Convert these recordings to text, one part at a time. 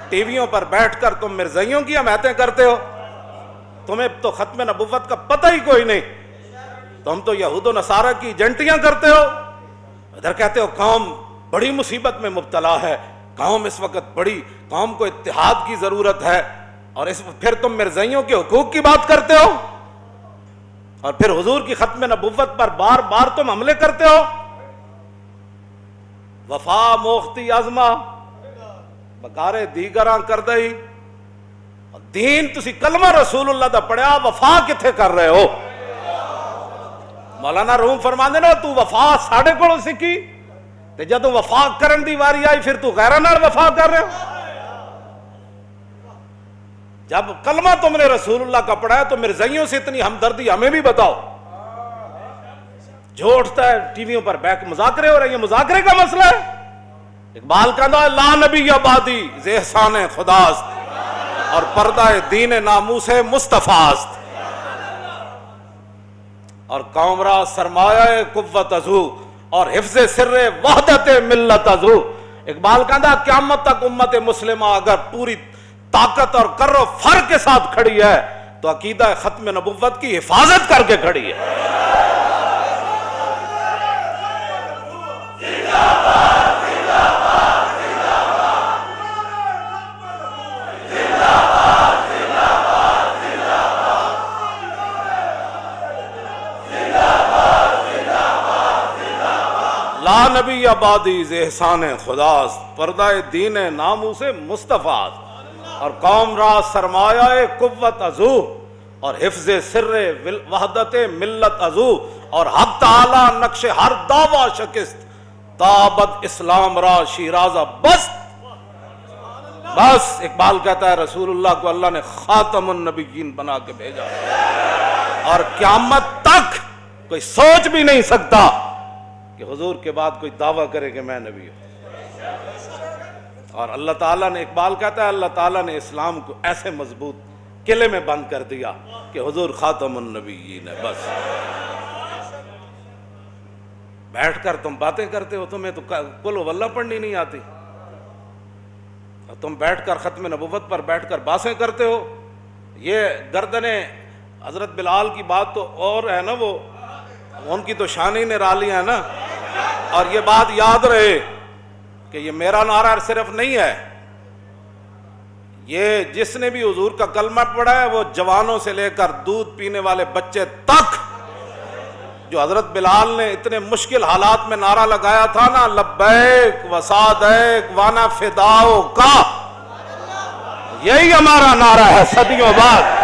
T ویوں پر بیٹھ کر تم مرزائیوں کی حمایتیں کرتے ہو، تمہیں تو ختم نبوت کا پتہ ہی کوئی نہیں، تم تو یہود و نصارہ کی ایجنٹیاں کرتے ہو، ادھر کہتے ہو قوم بڑی مصیبت میں مبتلا ہے، قوم اس وقت بڑی، قوم کو اتحاد کی ضرورت ہے، اور پھر تم مرزائیوں کے حقوق کی بات کرتے ہو، اور پھر حضور کی ختم نبوت پر بار بار تم حملے کرتے ہو۔ وفا موختی ازما بکارے دیگراں کر دئی، دین تسی کلمہ رسول اللہ دا پڑھیا، وفا کتھے کر رہے ہو؟ مولانا روم فرماندے نا تو وفا ساڑھے کولوں سکھی تے جدوں وفا کرن دی واری آئی پھر تو غیراں نال وفا کر رہے ہو۔ جب کلمہ تم نے رسول اللہ کا پڑھا ہے تو مرزائیوں سے اتنی ہمدردی ہمیں بھی بتاؤ۔ جو اٹھتا ہے ٹی ویوں پر بیک مذاکرے ہو رہے ہیں، یہ مذاکرے کا مسئلہ ہے۔ اقبال کہتا ہے لا نبی آبادی ز احسان خداست، اور پردہ دین ناموس مصطفیٰ است، اور قوم را سرمایہ قوت ازو، اور حفظ سر وحدت ملت ازو۔ اقبال کہتا ہے قیامت تک امت مسلمہ اگر پوری طاقت اور کر و فر کے ساتھ کھڑی ہے تو عقیدہ ختم نبوت کی حفاظت کر کے کھڑی ہے۔ لا نبی آبادی ز احسان خداست، پردہ دین ناموس مصطفیٰ، اور قوم را سرمایہ قوت ازو، اور حفظ سر وحدت ملت ازو، اور حق تعالی نقش ہر دعویٰ شکست، تابت اسلام را شیرازہ بست۔ بس اقبال کہتا ہے رسول اللہ کو اللہ نے خاتم النبیین بنا کے بھیجا، اور قیامت تک کوئی سوچ بھی نہیں سکتا کہ حضور کے بعد کوئی دعویٰ کرے کہ میں نبی ہوں۔ اور اللہ تعالیٰ نے، اقبال کہتا ہے اللہ تعالیٰ نے اسلام کو ایسے مضبوط قلعے میں بند کر دیا کہ حضور خاتم النبیین ہے۔ بس بیٹھ کر تم باتیں کرتے ہو، تمہیں تو قل ہو اللہ پڑھنی نہیں آتی، اور تم بیٹھ کر ختم نبوت پر بیٹھ کر باتیں کرتے ہو۔ یہ گردنیں حضرت بلال کی بات تو اور ہے نا، وہ ان کی تو شان ہی نرالی ہے نا۔ اور یہ بات یاد رہے کہ یہ میرا نعرہ صرف نہیں ہے، یہ جس نے بھی حضور کا کلمہ پڑھا ہے وہ جوانوں سے لے کر دودھ پینے والے بچے تک، جو حضرت بلال نے اتنے مشکل حالات میں نعرہ لگایا تھا نا، لبیک و سعدیک وانا فداؤ کا، یہی ہمارا نعرہ ہے صدیوں بعد۔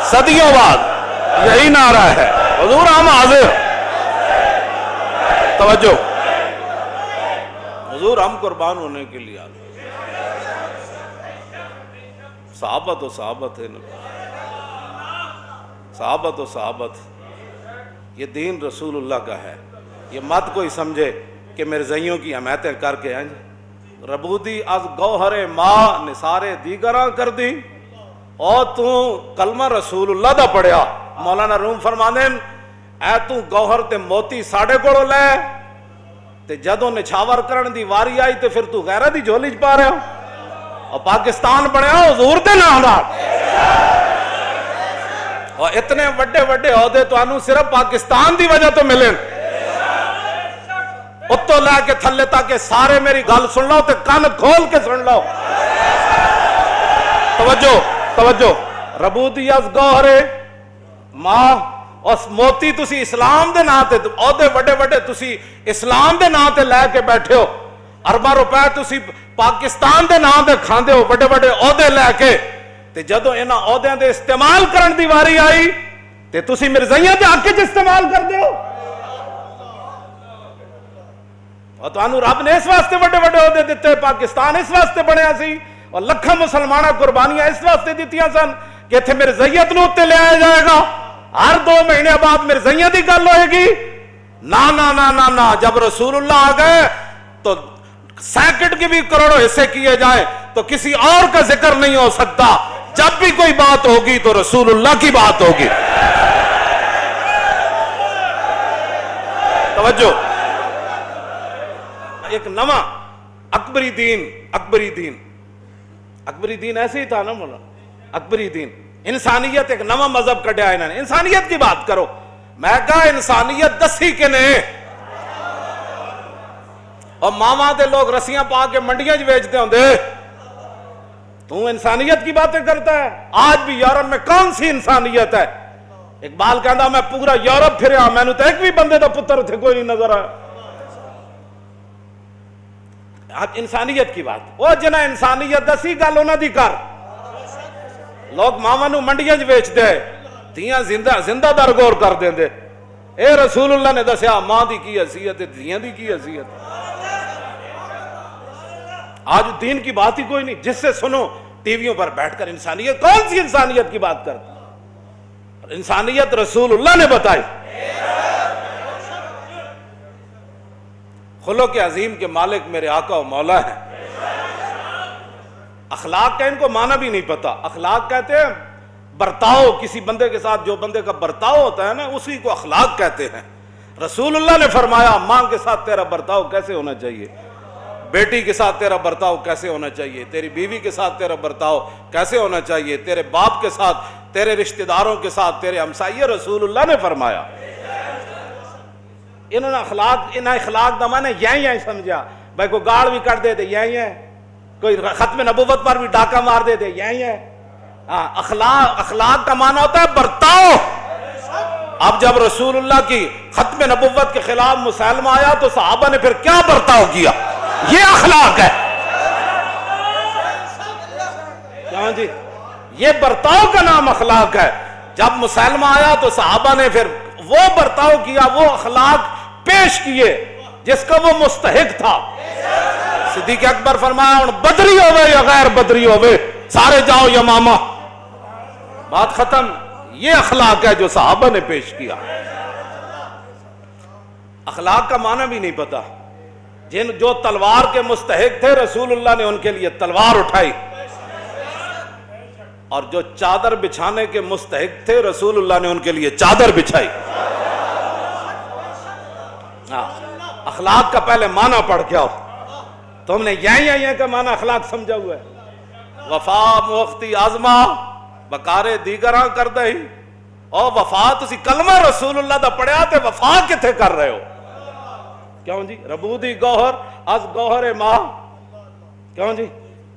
صدیوں بعد یہی نعرہ ہے، حضور ہم حاضر، توجہ، حضور ہم قربان ہونے کے لیے حاضر۔ صحابت و صحابت ہے، صحابت و صحابت، یہ دین رسول اللہ کا ہے۔ یہ مت کوئی سمجھے کہ مرزائیوں کی حمایتیں کر کے ہیں ربودی از گوہر ماں نثارے دیگراں کر دی، اور تو کلمہ رسول اللہ دا پڑھیا۔ مولانا روم فرماندے اے تو گوہر تے موتی ساڑھے کوڑوں لے تے جدوں نچھاور کرن دی واری آئی تے پھر تو غیرہ دی جھولی چ پا رہے ہو، اور پاکستان بنیا حضور دے نام دا، اور اتنے وڈے وڈے عہدے تو انہوں صرف پاکستان دی وجہ تو ملیں۔ اتو لے کے تھلے تاکہ سارے میری گل سن لو تے کان کھول کے سن لو۔ توجہ توجہ، ربودی از گوہرے ماں، اس موتی تسی اسلام دے نام تے عہدے وڈے وڈے تسی اسلام دے نام تے لے کے بیٹھے ہو، ارباں روپے تسی پاکستان دے نام تے کھاندے ہو وڈے وڈے عہدے لے کے، تے جدوں انہاں عہدیاں دے استعمال کرن دی واری آئی تے تسی مرزائیاں دے حق وچ استعمال کردے ہو۔ اور تانوں رب نے اس واسطے وڈے وڈے عہدے دتے، پاکستان اس واسطے بنیا سی، اور لکھاں مسلمانہ قربانیاں اس واسطے دیتیاں سن کہ اتنے مرزائیت نو تے لے آیا جائے گا، ہر 2 مہینے بعد مرزائیاں دی گل ہوئے گی۔ نا نا نا نا نا، جب رسول اللہ آ گئے تو سیکنڈ کے بھی کروڑوں حصے کیے جائیں تو کسی اور کا ذکر نہیں ہو سکتا، جب بھی کوئی بات ہوگی تو رسول اللہ کی بات ہوگی۔ توجہ، ایک نواں اکبری دین ایسے ہی تھا نا مولا، اکبری دین، انسانیت ایک نواں مذہب کڈیا انہوں نے، انسانیت کی بات کرو، میں کہا انسانیت دسی کے نے، اور ماما دے لوگ رسیاں پا کے منڈیاں ویچتے ہوں دے، تو انسانیت کی باتیں کرتا ہے؟ آج بھی یورپ میں کون سی انسانیت ہے؟ اقبال کہندا میں پورا یورپ پھریا، میں نے تو ایک بھی بندے دا پتر اتنے کوئی نہیں نظر آیا۔ اب انسانیت کی بات، وہ جنہ انسانیت دسی گل انہاں دی کر، لوگ ماما نو منڈیاں ویچ دے، دھیاں زندہ در غور کر دیں دے، اے رسول اللہ نے دسیا ماں دی کی حیثیت ہے، دھیاں دی کی حیثیت ہے۔ آج دین کی بات ہی کوئی نہیں، جس سے سنو ٹی ویوں پر بیٹھ کر انسانیت، کون سی انسانیت کی بات کرتا؟ انسانیت رسول اللہ نے بتائی۔ خلق عظیم کے مالک میرے آقا و مولا ہیں۔ اخلاق کا ان کو معنی بھی نہیں پتا، اخلاق کہتے ہیں برتاؤ، کسی بندے کے ساتھ جو بندے کا برتاؤ ہوتا ہے نا اسی کو اخلاق کہتے ہیں۔ رسول اللہ نے فرمایا ماں کے ساتھ تیرا برتاؤ کیسے ہونا چاہیے، بیٹی کے ساتھ تیرا برتاؤ کیسے ہونا چاہیے، تیری بیوی کے ساتھ تیرا برتاؤ کیسے ہونا چاہیے، تیرے باپ کے ساتھ، تیرے رشتہ داروں کے ساتھ، تیرے ہمسائیے، رسول اللہ نے فرمایا۔ انہوں نے اخلاق دا معنی یہی سمجھا، بھائی کوئی گاڑ بھی کر دے دے یہی ہے، کوئی ختم نبوت پر بھی ڈاکہ مار دے دے یہی ہے۔ اخلاق کا معنی ہوتا ہے برتاؤ۔ اب جب رسول اللہ کی ختم نبوت کے خلاف مسلمہ آیا تو صحابہ نے پھر کیا برتاؤ کیا، یہ اخلاق ہے۔ کیوں جی؟ یہ برتاؤ کا نام اخلاق ہے۔ جب مسلمہ آیا تو صحابہ نے پھر وہ برتاؤ کیا، وہ اخلاق پیش کیے جس کا وہ مستحق تھا۔ صدیق اکبر فرمایا ہن بدری ہوئے یا غیر بدری ہوئے سارے جاؤ یمامہ، بات ختم۔ یہ اخلاق ہے جو صحابہ نے پیش کیا۔ اخلاق کا معنی بھی نہیں پتا، جو تلوار کے مستحق تھے رسول اللہ نے ان کے لیے تلوار اٹھائی، اور جو چادر بچھانے کے مستحق تھے رسول اللہ نے ان کے لیے چادر بچھائی۔ اخلاق کا پہلے معنی پڑھ کے آؤ، تم نے یہی کا معنی اخلاق سمجھا ہوا ہے۔ وفا موختی آزما بکارے دیگراں کر دہی، اور وفا تسی کلمہ رسول اللہ دا پڑھیا تے وفا کتھے کر رہے ہو؟ کیوں جی؟ ربودی گوہر از گوہر ماں، کیوں جی؟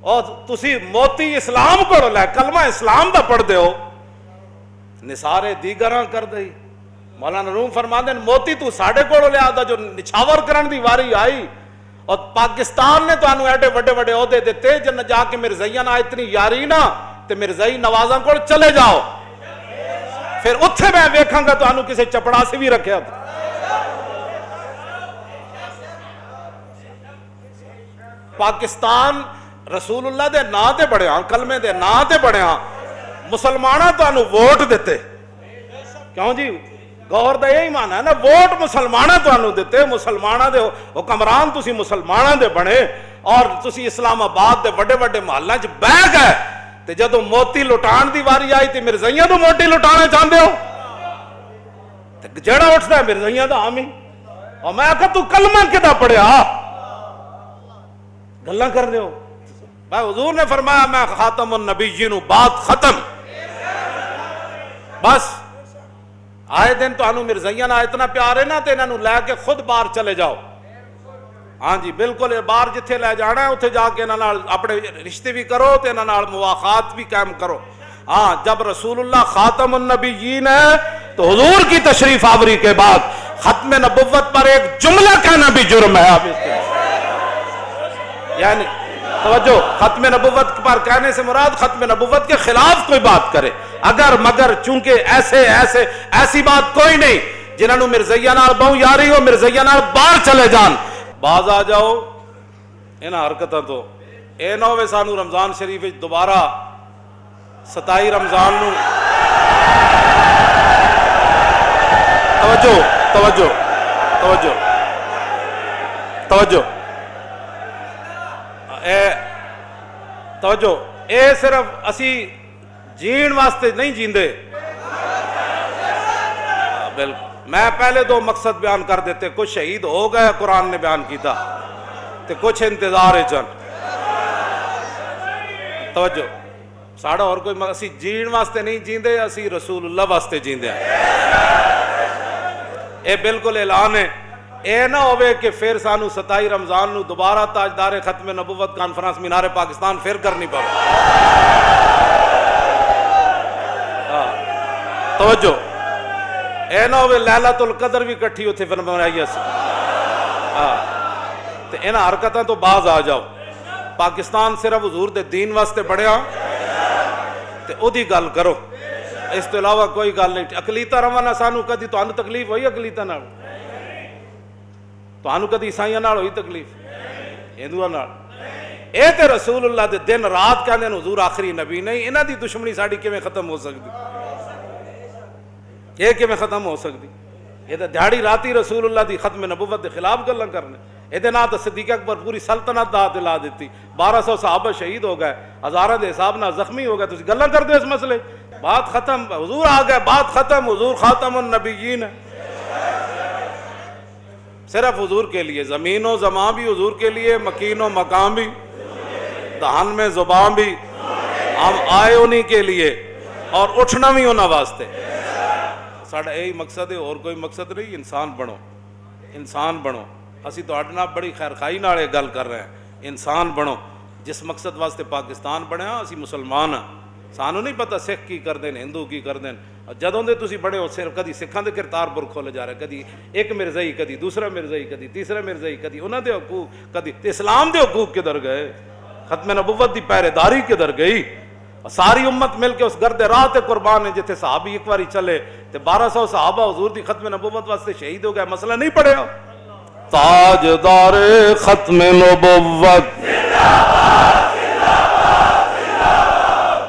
اور تسی موتی اسلام کو لے کلمہ اسلام دا پڑھ دے ہو، نثارے دیگراں کر دہی۔ مولانا روم فرماندے ہیں موتی تو ساڑھے کوڑو لے آدھا جو نچھاور کرن دی واری آئی، اور پاکستان نے تو انہوں ایڈے بڑے بڑے عہدے دیتے، جن جا کے مرزائیاں نہ اتنی یاری نہ تے مرزائی نوازاں کو چلے جاؤ، پھر اتھے میں ویکھاں گا تو انہوں کسے چپڑا سے بھی رکھے تھا۔ پاکستان رسول اللہ دے نا دے بڑے ہاں، کلمے دے نا دے بڑے ہاں، مسلمانہ تو انہوں ووٹ دیتے، کیوں جی؟ گور دا یہی معنی ہے نا، ووٹ مسلمانہ تو انہوں دیتے، مسلمانہ دے حکمران تسی مسلمانہ دے بنے، اور تسی اسلام آباد دے بڑے بڑے محلہ چ بہ گئے، تے جدو موتی لٹان دی واری آئی تے مرزائیاں تو موتی لٹانے چاہتے ہو، تے جڑا اٹھتا ہے مرزائیاں دا حامی، اور میں کہا تو کلمہ کدا پڑھیا، گلاں کر دے ہو۔ بھائی حضور نے فرمایا میں خاتم النبیین ہوں، بات ختم، بس۔ آئے دن تو انہوں مرزائیاں نہ اتنا پیار ہے نا تے انہوں لے کے خود باہر چلے جاؤ، ہاں جی بالکل، باہر جتھے لے جانا ہے اتھے جا کے انہوں اپنے رشتے بھی کرو تے انہوں مواخات بھی قائم کرو۔ ہاں جب رسول اللہ خاتم النبیین ہے تو حضور کی تشریف آوری کے بعد ختم نبوت پر ایک جملہ کہنا بھی جرم ہے۔ آپ اس کے یعنی توجہ، ختم نبوت پر کہنے سے مراد ختم نبوت کے خلاف کوئی بات کرے، اگر مگر چونکہ ایسی بات کوئی نہیں، جنہوں مرزائیاں نال بہو یاری ہو مرزائیاں نال باہر چلے جان، باز آ جاؤ انہاں حرکتاں تو۔ اے نہ ہوئے سانو رمضان شریف دوبارہ 27 رمضان نو توجہ توجہ توجہ توجہ توجہ، اے صرف اسی جین واسطے نہیں جیندے، بالکل میں پہلے دو مقصد بیان کر دیتے، کچھ شہید ہو گئے قرآن نے بیان کیتا تے کچھ انتظار چن توجہ ساڑا اور کوئی اسی جین واسطے نہیں جیندے، اسی رسول اللہ واسطے جیندے ہیں۔ اے بالکل اعلان ہے، اے نہ ہوئے کہ پھر سانو 27 رمضان نو دوبارہ تاجدار ختم نبوت کانفرنس مینار پاکستان پھر کرنی پڑے۔ توجہ اے نہ ہوئے لیلۃ القدر بھی کٹھی ہوتے پھر منائی اسی تے انہاں حرکتاں تو باز آ جاؤ۔ پاکستان صرف حضور دے دین واسطے بڑھیا تے او دی گل کرو، اس تو علاوہ کوئی گل نہیں۔ اقلیتاں روانا سانو کدی تانوں تکلیف ہوئی اقلیتاں نال؟ تانوں کدی عیسائیاں نال ہوئی تکلیف؟ ہندوؤں نال؟ اے تے رسول اللہ دے دن رات کہندے حضور آخری نبی نہیں، انہاں دی دشمنی ساڈی کیویں ختم ہو سکدی؟ یہ کیویں ختم ہو سکدی؟ یہ تے دیہڑی راتی رسول اللہ دی ختم نبوت دے خلاف گلاں کرنے۔ یہ نہ تو صدیق اکبر پوری سلطنت دا دلا دیتی، 1200 صحابہ شہید ہو گئے، ہزاراں دے حساب نہ زخمی ہو گئے، تسی گلاں کردے اس مسئلے؟ بات ختم، حضور آ گئے، بات ختم، حضور خاتم النبیین ہے۔ صرف حضور کے لیے، زمین و زمان بھی حضور کے لیے، مکین و مقام بھی، دہن میں زبان بھی، ہم آئے انہی کے لیے اور اٹھنا بھی انہاں واسطے۔ ساڑھا یہی مقصد ہے، اور کوئی مقصد نہیں۔ انسان بنو، انسان بنو۔ اسی تو اڈنا بڑی خیر خائی نال یہ گل کر رہے ہیں، انسان بنو۔ جس مقصد واسطے پاکستان بنیا اسی مسلمان ہاں، سانو نہیں پتہ سکھ کی کر دین، ہندو کی کر دین۔ جدوں دے تسی بڑے ہو صرف کدی سکھاں دے کرتارپور کھولے جا رہے، کدی ایک مرزائی، کدی دوسرا مرزائی، کدی تیسرا مرزائی، کدی انہاں دے حقوق، کدی اسلام دے حقوق کدھر گئے؟ ختم نبوت دی پہرے داری کدھر گئی؟ ساری امت مل کے اس گرد راہ تے قربان ہے جتھے صحابی ایک باری چلے تے 1200 صحابہ حضور دی ختم نبوت واسطے شہید ہو گئے، مسئلہ نہیں پڑھیا؟ تاجدار ختم نبوت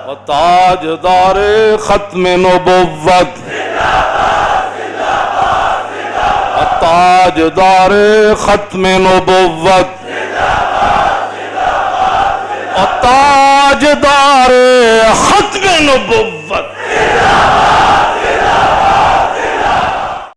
و تاجدار ختم نبوت و تاجدار ختم نبوت و تاجدار ختم نبوت